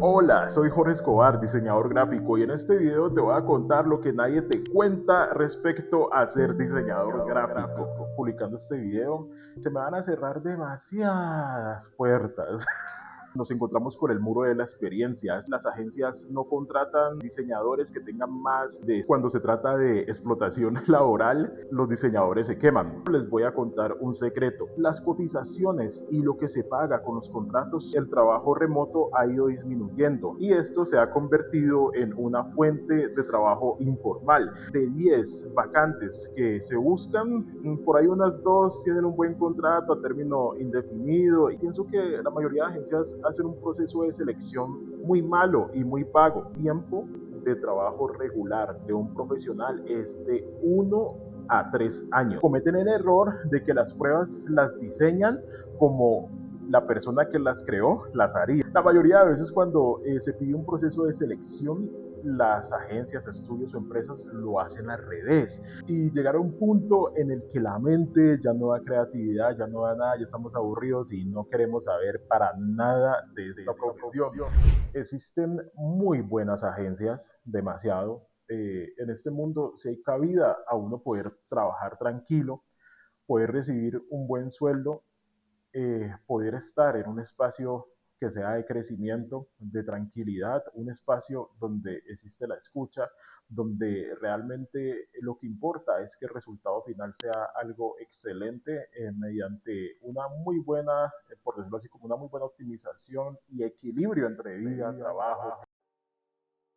Hola, soy Jorge Escobar, diseñador gráfico, y en este video te voy a contar lo que nadie te cuenta respecto a ser diseñador gráfico. Publicando este video, se me van a cerrar demasiadas puertas. Nos encontramos con el muro de la experiencia. Las agencias no contratan diseñadores que tengan más de... Cuando se trata de explotación laboral, los diseñadores se queman. Les voy a contar un secreto. Las cotizaciones y lo que se paga con los contratos, el trabajo remoto ha ido disminuyendo y esto se ha convertido en una fuente de trabajo informal. De 10 vacantes que se buscan, por ahí unas 2 tienen un buen contrato a término indefinido, y pienso que la mayoría de agencias hacen un proceso de selección muy malo y muy pago. Tiempo de trabajo regular de un profesional es de 1 a 3 años. Cometen el error de que las pruebas las diseñan como la persona que las creó las haría. La mayoría de veces cuando se pide un proceso de selección, las agencias, estudios o empresas lo hacen al revés, y llegar a un punto en el que la mente ya no da creatividad, ya no da nada, ya estamos aburridos y no queremos saber para nada de esta profesión. Existen muy buenas agencias, demasiado. En este mundo, si hay cabida a uno poder trabajar tranquilo, poder recibir un buen sueldo, poder estar en un espacio que sea de crecimiento, de tranquilidad, un espacio donde existe la escucha, donde realmente lo que importa es que el resultado final sea algo excelente, mediante una muy buena, por decirlo así, como una muy buena optimización y equilibrio entre vida, trabajo.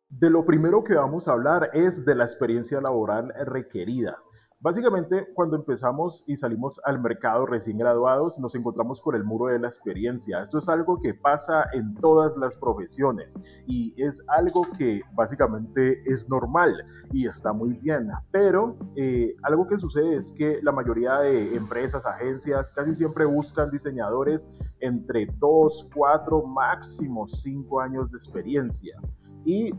De lo primero que vamos a hablar es de la experiencia laboral requerida. Básicamente, cuando empezamos y salimos al mercado recién graduados, nos encontramos con el muro de la experiencia. Esto es algo que pasa en todas las profesiones y es algo que básicamente es normal y está muy bien. Pero algo que sucede es que la mayoría de empresas, agencias, casi siempre buscan diseñadores entre 2, 4, máximo 5 años de experiencia. Y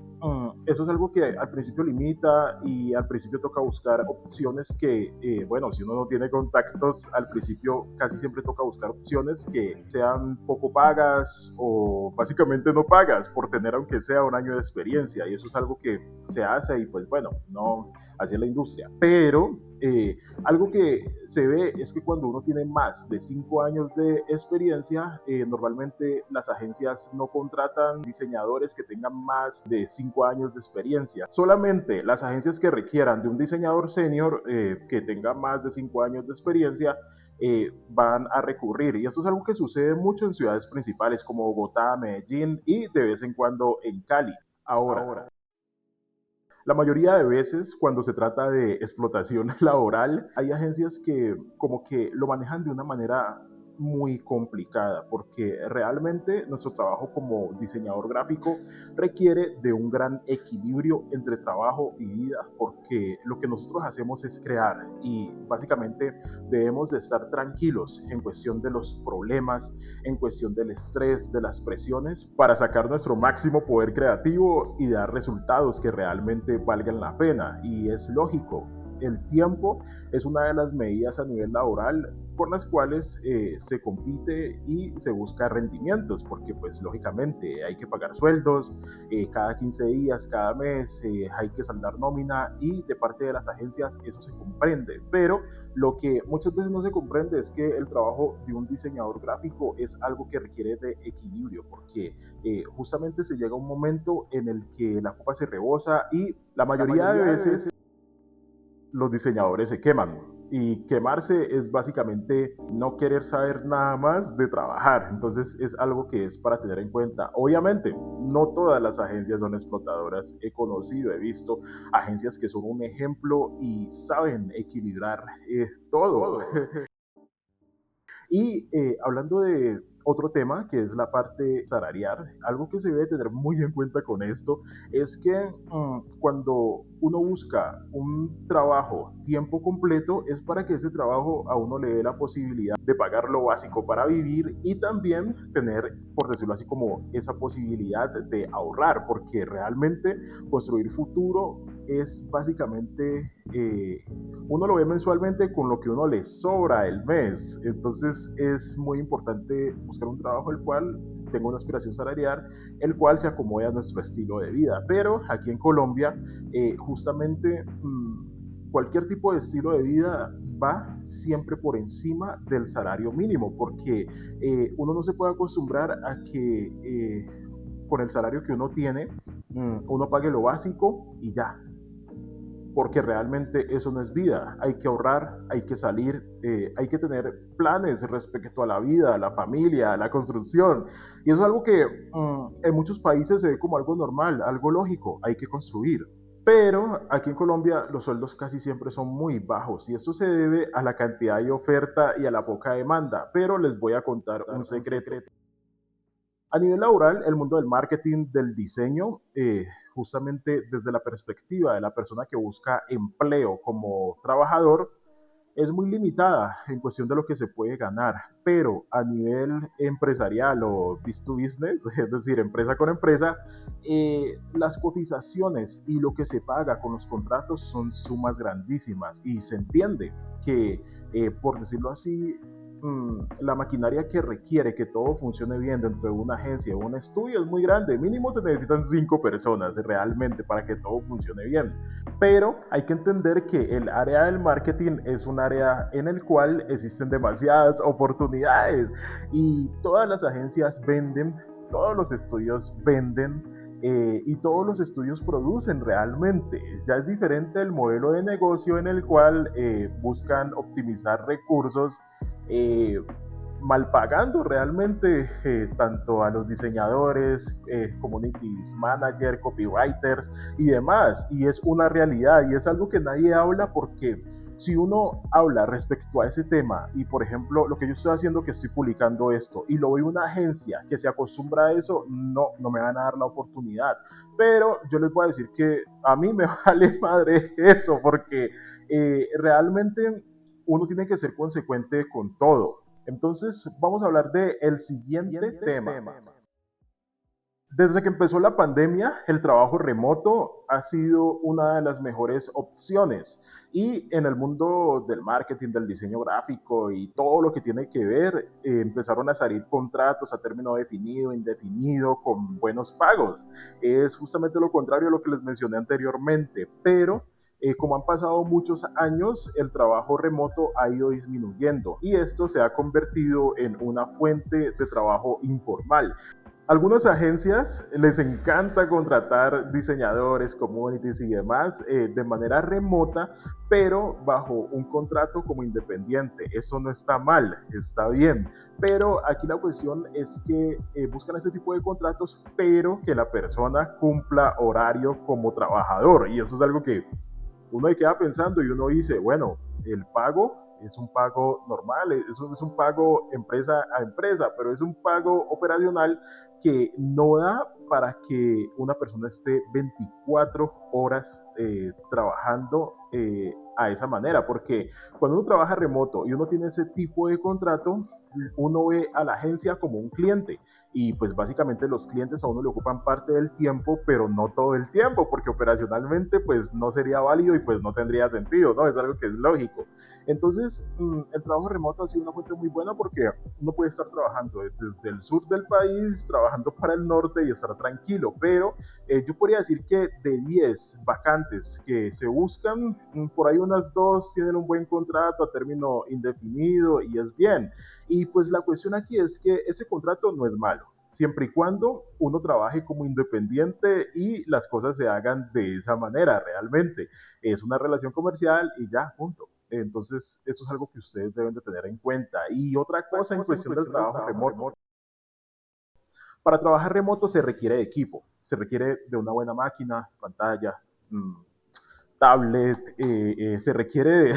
eso es algo que al principio limita, y al principio toca buscar opciones que, bueno, si uno no tiene contactos, al principio casi siempre toca buscar opciones que sean poco pagas o básicamente no pagas por tener aunque sea un año de experiencia. Y eso es algo que se hace y pues bueno, no, así es la industria. Pero algo que se ve es que cuando uno tiene más de 5 años de experiencia, normalmente las agencias no contratan diseñadores que tengan más de 5 años de experiencia. Solamente las agencias que requieran de un diseñador senior que tenga más de 5 años de experiencia van a recurrir. Y eso es algo que sucede mucho en ciudades principales como Bogotá, Medellín y de vez en cuando en Cali. Ahora, la mayoría de veces, cuando se trata de explotación laboral, hay agencias que como que lo manejan de una manera muy complicada, porque realmente nuestro trabajo como diseñador gráfico requiere de un gran equilibrio entre trabajo y vida, porque lo que nosotros hacemos es crear y básicamente debemos de estar tranquilos en cuestión de los problemas, en cuestión del estrés, de las presiones, para sacar nuestro máximo poder creativo y dar resultados que realmente valgan la pena. Y es lógico, el tiempo es una de las medidas a nivel laboral por las cuales se compite y se busca rendimientos, porque pues lógicamente hay que pagar sueldos cada 15 días, cada mes, hay que saldar nómina, y de parte de las agencias eso se comprende. Pero lo que muchas veces no se comprende es que el trabajo de un diseñador gráfico es algo que requiere de equilibrio, porque justamente se llega a un momento en el que la copa se rebosa y la mayoría de veces los diseñadores se queman. Y quemarse es básicamente no querer saber nada más de trabajar. Entonces es algo que es para tener en cuenta. Obviamente, no todas las agencias son explotadoras. He conocido, he visto agencias que son un ejemplo y saben equilibrar todo. Y hablando de otro tema, que es la parte salarial, algo que se debe tener muy en cuenta con esto es que cuando uno busca un trabajo tiempo completo, es para que ese trabajo a uno le dé la posibilidad de pagar lo básico para vivir y también tener, por decirlo así, como esa posibilidad de ahorrar, porque realmente construir futuro es básicamente uno lo ve mensualmente con lo que uno le sobra el mes. Entonces es muy importante buscar un trabajo el cual tenga una aspiración salarial, el cual se acomode a nuestro estilo de vida. Pero aquí en Colombia, justamente cualquier tipo de estilo de vida va siempre por encima del salario mínimo, porque uno no se puede acostumbrar a que con el salario que uno tiene, uno pague lo básico y ya, porque realmente eso no es vida. Hay que ahorrar, hay que salir, hay que tener planes respecto a la vida, a la familia, a la construcción. Y eso es algo que en muchos países se ve como algo normal, algo lógico, hay que construir. Pero aquí en Colombia los sueldos casi siempre son muy bajos y esto se debe a la cantidad de oferta y a la poca demanda. Pero les voy a contar un secreto. A nivel laboral, el mundo del marketing, del diseño, justamente desde la perspectiva de la persona que busca empleo como trabajador, es muy limitada en cuestión de lo que se puede ganar, pero a nivel empresarial o business to business, es decir, empresa con empresa, las cotizaciones y lo que se paga con los contratos son sumas grandísimas y se entiende que, por decirlo así, la maquinaria que requiere que todo funcione bien dentro de una agencia o un estudio es muy grande. Mínimo se necesitan 5 personas realmente para que todo funcione bien. Pero hay que entender que el área del marketing es un área en el cual existen demasiadas oportunidades y todas las agencias venden, todos los estudios venden, y todos los estudios producen realmente. Ya es diferente el modelo de negocio en el cual buscan optimizar recursos, eh, mal pagando realmente tanto a los diseñadores, community manager, copywriters y demás. Y es una realidad y es algo que nadie habla porque si uno habla respecto a ese tema y por ejemplo lo que yo estoy haciendo, que estoy publicando esto y lo ve una agencia que se acostumbra a eso, no me van a dar la oportunidad. Pero yo les voy a decir que a mí me vale madre eso porque realmente uno tiene que ser consecuente con todo. Entonces vamos a hablar de el siguiente tema. Desde que empezó la pandemia, el trabajo remoto ha sido una de las mejores opciones. Y en el mundo del marketing, del diseño gráfico y todo lo que tiene que ver, empezaron a salir contratos a término definido, indefinido, con buenos pagos. Es justamente lo contrario a lo que les mencioné anteriormente, pero como han pasado muchos años, el trabajo remoto ha ido disminuyendo y esto se ha convertido en una fuente de trabajo informal. Algunas agencias les encanta contratar diseñadores, communities y demás de manera remota, pero bajo un contrato como independiente. Eso no está mal, está bien. Pero aquí la cuestión es que buscan este tipo de contratos, pero que la persona cumpla horario como trabajador. Y eso es algo que uno ahí queda pensando y uno dice, bueno, el pago es un pago normal, es un pago empresa a empresa, pero es un pago operacional que no da para que una persona esté 24 horas trabajando a esa manera, porque cuando uno trabaja remoto y uno tiene ese tipo de contrato, uno ve a la agencia como un cliente y pues básicamente los clientes a uno le ocupan parte del tiempo, pero no todo el tiempo, porque operacionalmente pues no sería válido y pues no tendría sentido, ¿no? Es algo que es lógico. Entonces, el trabajo remoto ha sido una fuente muy buena porque uno puede estar trabajando desde el sur del país, trabajando para el norte y estar tranquilo, pero yo podría decir que de 10 vacantes que se buscan, por ahí unas 2 tienen un buen contrato a término indefinido y es bien. Y pues la cuestión aquí es que ese contrato no es malo, siempre y cuando uno trabaje como independiente y las cosas se hagan de esa manera realmente. Es una relación comercial y ya, punto. Entonces, eso es algo que ustedes deben de tener en cuenta. Y otra cosa en cuestión del trabajo remoto. Para trabajar remoto se requiere de equipo, se requiere de una buena máquina, pantalla, tablet, se requiere de,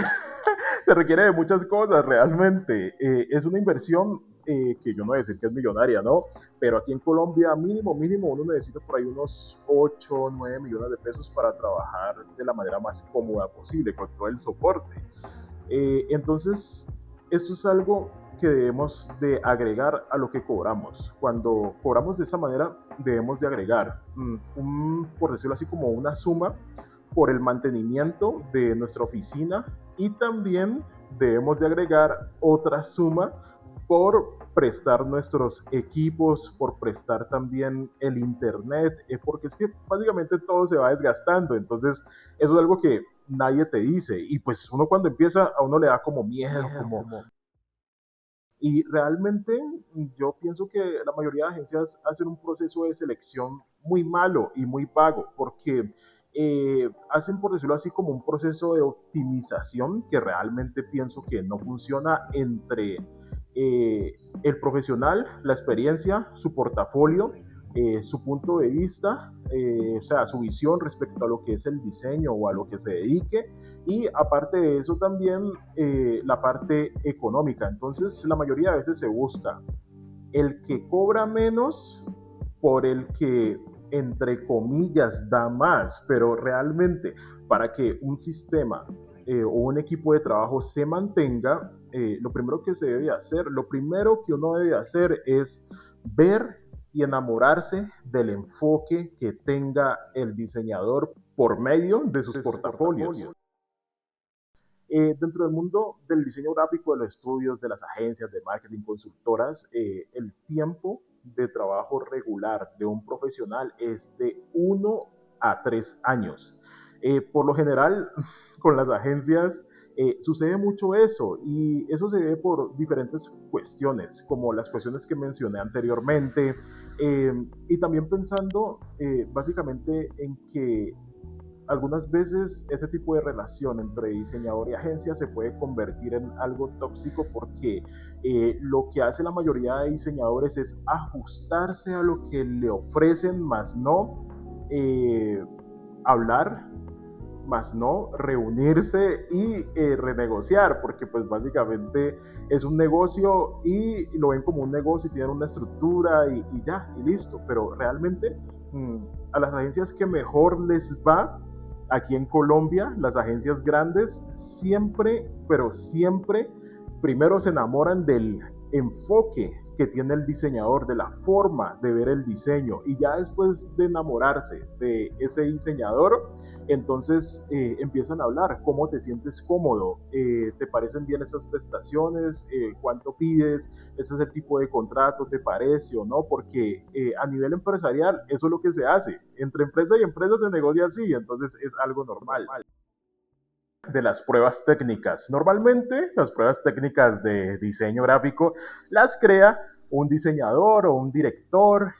se requiere de muchas cosas realmente. Es una inversión que yo no voy a decir que es millonaria, ¿no? Pero aquí en Colombia mínimo uno necesita por ahí unos 8 o 9 millones de pesos para trabajar de la manera más cómoda posible, con todo el soporte. Entonces, esto es algo que debemos de agregar a lo que cobramos. Cuando cobramos de esa manera, debemos de agregar, por decirlo así, como una suma por el mantenimiento de nuestra oficina y también debemos de agregar otra suma por prestar nuestros equipos, por prestar también el internet, porque es que básicamente todo se va desgastando, entonces eso es algo que nadie te dice, y pues uno cuando empieza a uno le da como miedo, como... Y realmente yo pienso que la mayoría de agencias hacen un proceso de selección muy malo y muy vago, porque hacen, por decirlo así, como un proceso de optimización que realmente pienso que no funciona entre el profesional, la experiencia, su portafolio, su punto de vista, o sea, su visión respecto a lo que es el diseño o a lo que se dedique, y aparte de eso también la parte económica. Entonces la mayoría de veces se busca el que cobra menos por el que entre comillas da más, pero realmente para que un sistema o un equipo de trabajo se mantenga, lo primero que se debe hacer, lo primero que uno debe hacer es ver y enamorarse del enfoque que tenga el diseñador por medio de sus portafolios. Dentro del mundo del diseño gráfico, de los estudios, de las agencias de marketing, consultoras, el tiempo de trabajo regular de un profesional es de 1 a 3 años. Por lo general, con las agencias sucede mucho eso, y eso se ve por diferentes cuestiones, como las cuestiones que mencioné anteriormente, y también pensando básicamente en que algunas veces ese tipo de relación entre diseñador y agencia se puede convertir en algo tóxico, porque lo que hace la mayoría de diseñadores es ajustarse a lo que le ofrecen, más no hablar, más no reunirse y renegociar, porque pues básicamente es un negocio y lo ven como un negocio y tienen una estructura y ya, y listo, pero realmente a las agencias que mejor les va aquí en Colombia, las agencias grandes siempre, pero siempre, primero se enamoran del enfoque que tiene el diseñador, de la forma de ver el diseño, y ya después de enamorarse de ese diseñador, entonces empiezan a hablar, cómo te sientes cómodo, te parecen bien esas prestaciones, cuánto pides, ese es el tipo de contrato, te parece o no, porque a nivel empresarial eso es lo que se hace, entre empresa y empresa se negocia así, entonces es algo normal. De las pruebas técnicas. Normalmente las pruebas técnicas de diseño gráfico las crea un diseñador o un director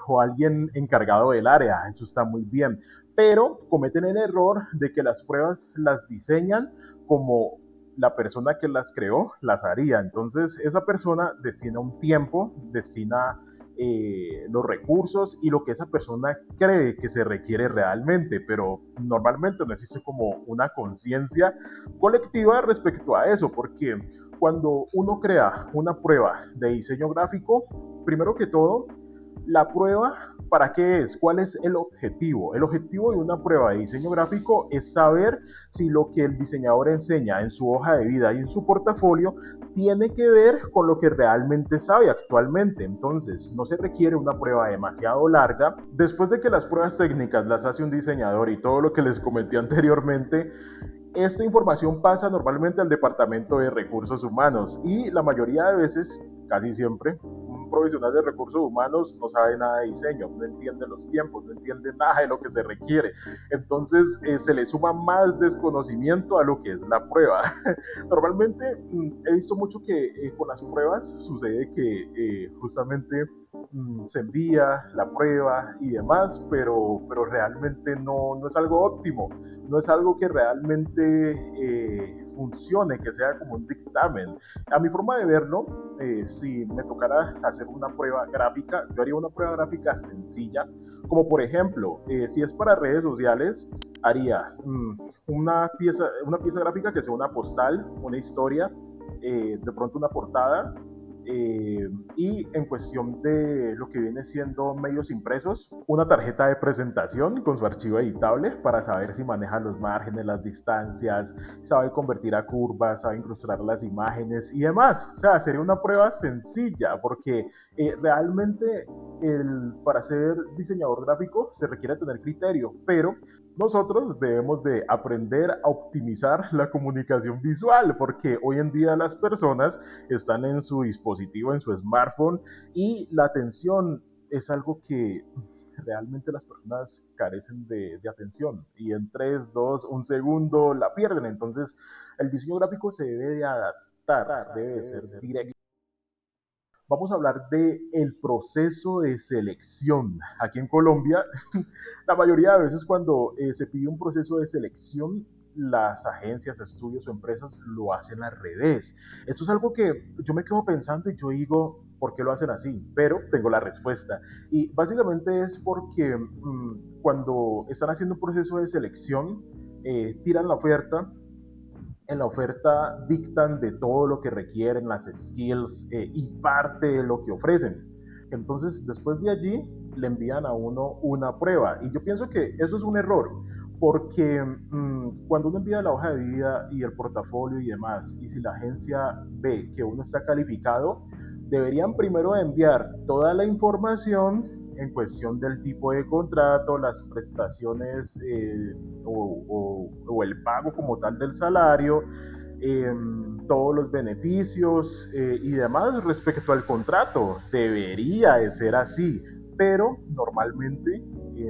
o alguien encargado del área, eso está muy bien, pero cometen el error de que las pruebas las diseñan como la persona que las creó las haría. Entonces esa persona destina un tiempo, destina los recursos y lo que esa persona cree que se requiere realmente, pero normalmente no existe como una conciencia colectiva respecto a eso, porque cuando uno crea una prueba de diseño gráfico, primero que todo, la prueba, ¿para qué es? ¿Cuál es el objetivo? El objetivo de una prueba de diseño gráfico es saber si lo que el diseñador enseña en su hoja de vida y en su portafolio tiene que ver con lo que realmente sabe actualmente. Entonces, no se requiere una prueba demasiado larga. Después de que las pruebas técnicas las hace un diseñador y todo lo que les comenté anteriormente, esta información pasa normalmente al departamento de recursos humanos, y la mayoría de veces, casi siempre, un profesional de recursos humanos no sabe nada de diseño, no entiende los tiempos, no entiende nada de lo que se requiere. Entonces se le suma más desconocimiento a lo que es la prueba. Normalmente he visto mucho que con las pruebas sucede que justamente se envía la prueba y demás, pero realmente no es algo óptimo, no es algo que realmente funcione, que sea como un dictamen. A mi forma de verlo, si me tocara hacer una prueba gráfica, yo haría una prueba gráfica sencilla, como por ejemplo, si es para redes sociales, haría una pieza gráfica que sea una postal, una historia, de pronto una portada, y en cuestión de lo que viene siendo medios impresos, una tarjeta de presentación con su archivo editable para saber si maneja los márgenes, las distancias, sabe convertir a curvas, sabe incrustar las imágenes y demás. O sea, sería una prueba sencilla, porque realmente para ser diseñador gráfico se requiere tener criterio, pero Nosotros debemos de aprender a optimizar la comunicación visual, porque hoy en día las personas están en su dispositivo, en su smartphone, y la atención es algo que realmente las personas carecen de atención, y en 3, 2, un segundo la pierden. Entonces el diseño gráfico se debe de adaptar, debe de ser directo. Vamos a hablar de el proceso de selección. Aquí en Colombia, la mayoría de veces cuando se pide un proceso de selección, las agencias, estudios o empresas lo hacen al revés. Esto es algo que yo me quedo pensando y yo digo, ¿por qué lo hacen así? Pero tengo la respuesta. Y básicamente es porque cuando están haciendo un proceso de selección, tiran la oferta, en la oferta dictan de todo lo que requieren, las skills y parte de lo que ofrecen. Entonces, después de allí, le envían a uno una prueba. Y yo pienso que eso es un error, porque cuando uno envía la hoja de vida y el portafolio y demás, y si la agencia ve que uno está calificado, deberían primero enviar toda la información en cuestión del tipo de contrato, las prestaciones o el pago como tal del salario, eh, todos los beneficios y demás respecto al contrato. Debería de ser así, pero normalmente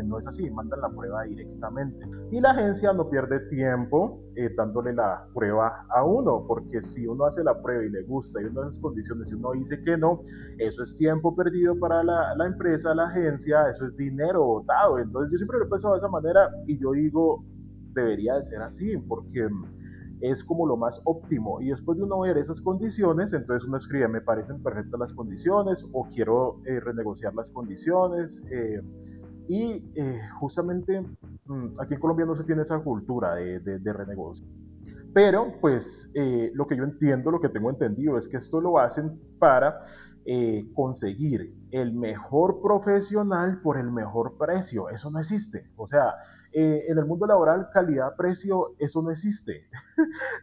no es así, mandan la prueba directamente. Y la agencia no pierde tiempo dándole la prueba a uno, porque si uno hace la prueba y le gusta y uno hace las condiciones y uno dice que no, eso es tiempo perdido para la empresa, la agencia, eso es dinero botado. Entonces yo siempre lo he pensado de esa manera y yo digo, debería de ser así, porque es como lo más óptimo. Y después de uno ver esas condiciones, entonces uno escribe, me parecen perfectas las condiciones o quiero renegociar las condiciones. Justamente aquí en Colombia no se tiene esa cultura de renegociar. Pero, pues, lo que yo entiendo, lo que tengo entendido es que esto lo hacen para conseguir el mejor profesional por el mejor precio. Eso no existe. O sea, en el mundo laboral, calidad-precio, eso no existe.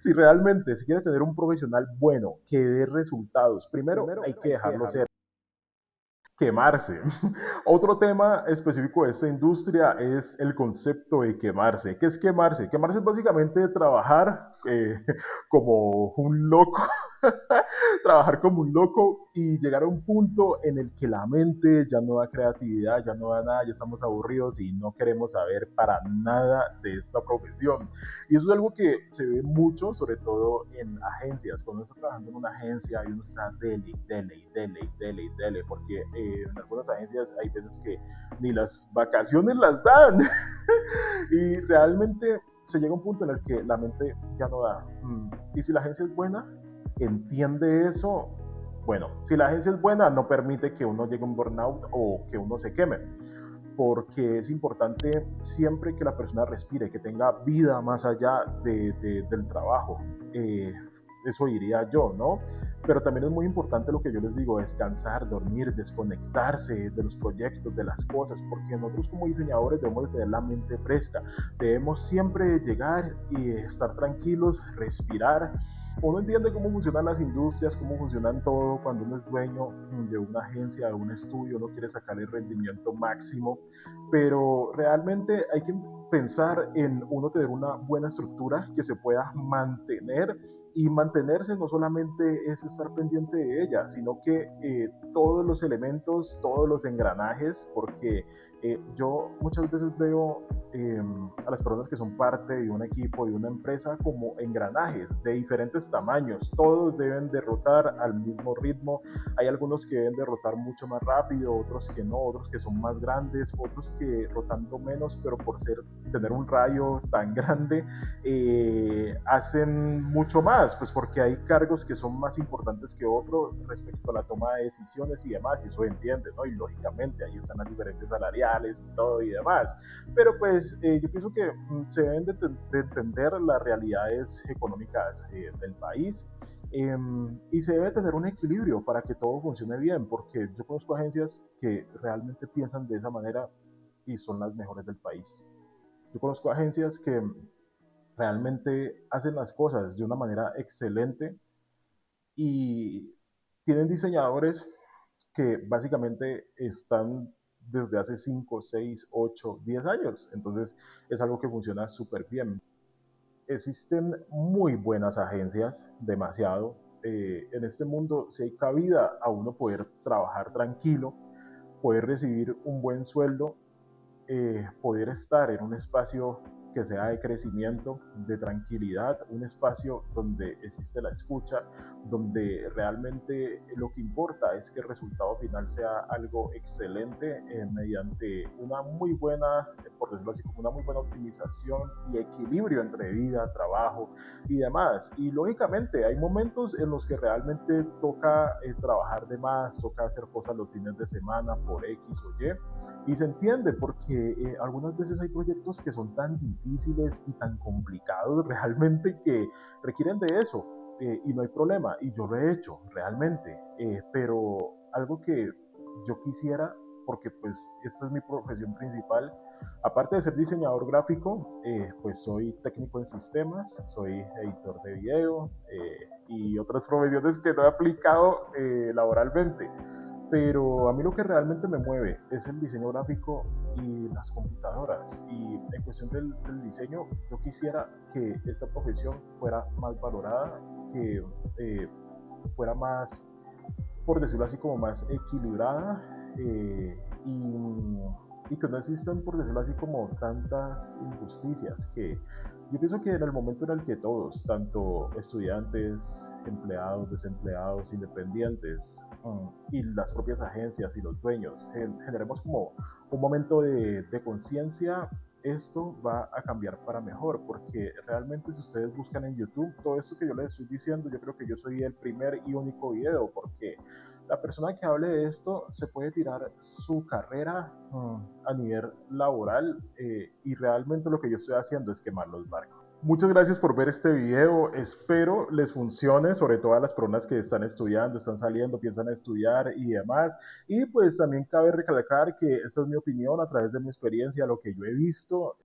Si realmente se quiere tener un profesional bueno que dé resultados, primero hay que dejarlo ser, quemarse. Otro tema específico de esta industria es el concepto de quemarse. ¿Qué es quemarse? Quemarse es básicamente trabajar como un loco, trabajar como un loco y llegar a un punto en el que la mente ya no da creatividad, ya no da nada, ya estamos aburridos y no queremos saber para nada de esta profesión. Y eso es algo que se ve mucho, sobre todo en agencias. Cuando uno está trabajando en una agencia y uno está dele, porque en algunas agencias hay veces que ni las vacaciones las dan. Y realmente se llega a un punto en el que la mente ya no da. Y si la agencia es buena, entiende eso. Bueno, si la agencia es buena, no permite que uno llegue a un burnout o que uno se queme, porque es importante siempre que la persona respire, que tenga vida más allá del trabajo. Eh, Eso diría yo, ¿no? Pero también es muy importante lo que yo les digo, descansar, dormir, desconectarse de los proyectos, de las cosas, porque nosotros como diseñadores debemos de tener la mente fresca, debemos siempre llegar y estar tranquilos, respirar. Uno entiende cómo funcionan las industrias, cómo funcionan todo cuando uno es dueño de una agencia, de un estudio, uno quiere sacar el rendimiento máximo, pero realmente hay que pensar en uno tener una buena estructura que se pueda mantener, y mantenerse no solamente es estar pendiente de ella, sino que todos los elementos, todos los engranajes, porque yo muchas veces veo a las personas que son parte de un equipo, de una empresa, como engranajes de diferentes tamaños. Todos deben derrotar al mismo ritmo. Hay algunos que deben derrotar mucho más rápido, otros que no, otros que son más grandes, otros que rotando menos, pero por tener un rayo tan grande, hacen mucho más, pues porque hay cargos que son más importantes que otros respecto a la toma de decisiones y demás, y eso entiende, ¿no? Y lógicamente ahí están las diferencias salariales y todo y demás. Pero pues yo pienso que se deben de entender las realidades económicas del país, y se debe tener un equilibrio para que todo funcione bien, porque yo conozco agencias que realmente piensan de esa manera y son las mejores del país. Yo conozco agencias que realmente hacen las cosas de una manera excelente y tienen diseñadores que básicamente están desde hace 5, 6, 8, 10 años. Entonces es algo que funciona súper bien. Existen muy buenas agencias, demasiado. En este mundo, si hay cabida a uno poder trabajar tranquilo, poder recibir un buen sueldo, poder estar en un espacio que sea de crecimiento, de tranquilidad, un espacio donde existe la escucha, donde realmente lo que importa es que el resultado final sea algo excelente mediante una muy buena, por decirlo así, como una muy buena optimización y equilibrio entre vida, trabajo y demás. Y lógicamente hay momentos en los que realmente toca trabajar de más, toca hacer cosas los fines de semana por X o Y, y se entiende porque algunas veces hay proyectos que son tan difíciles y tan complicados realmente que requieren de eso, y no hay problema. Y yo lo he hecho realmente, pero algo que yo quisiera, porque pues esta es mi profesión principal, aparte de ser diseñador gráfico, pues soy técnico en sistemas, soy editor de video y otras profesiones que no he aplicado laboralmente. Pero a mí lo que realmente me mueve es el diseño gráfico y las computadoras. Y en cuestión del diseño, yo quisiera que esta profesión fuera más valorada, que fuera más, por decirlo así, como más equilibrada, y que no existan, por decirlo así, como tantas injusticias que yo pienso que en el momento en el que todos, tanto estudiantes, empleados, desempleados, independientes, y las propias agencias y los dueños generemos como un momento de conciencia, esto va a cambiar para mejor, porque realmente si ustedes buscan en YouTube todo esto que yo les estoy diciendo, yo creo que yo soy el primer y único video, porque la persona que hable de esto se puede tirar su carrera a nivel laboral, y realmente lo que yo estoy haciendo es quemar los barcos. Muchas gracias por ver este video, espero les funcione, sobre todo a las personas que están estudiando, están saliendo, piensan estudiar y demás. Y pues también cabe recalcar que esta es mi opinión a través de mi experiencia, lo que yo he visto.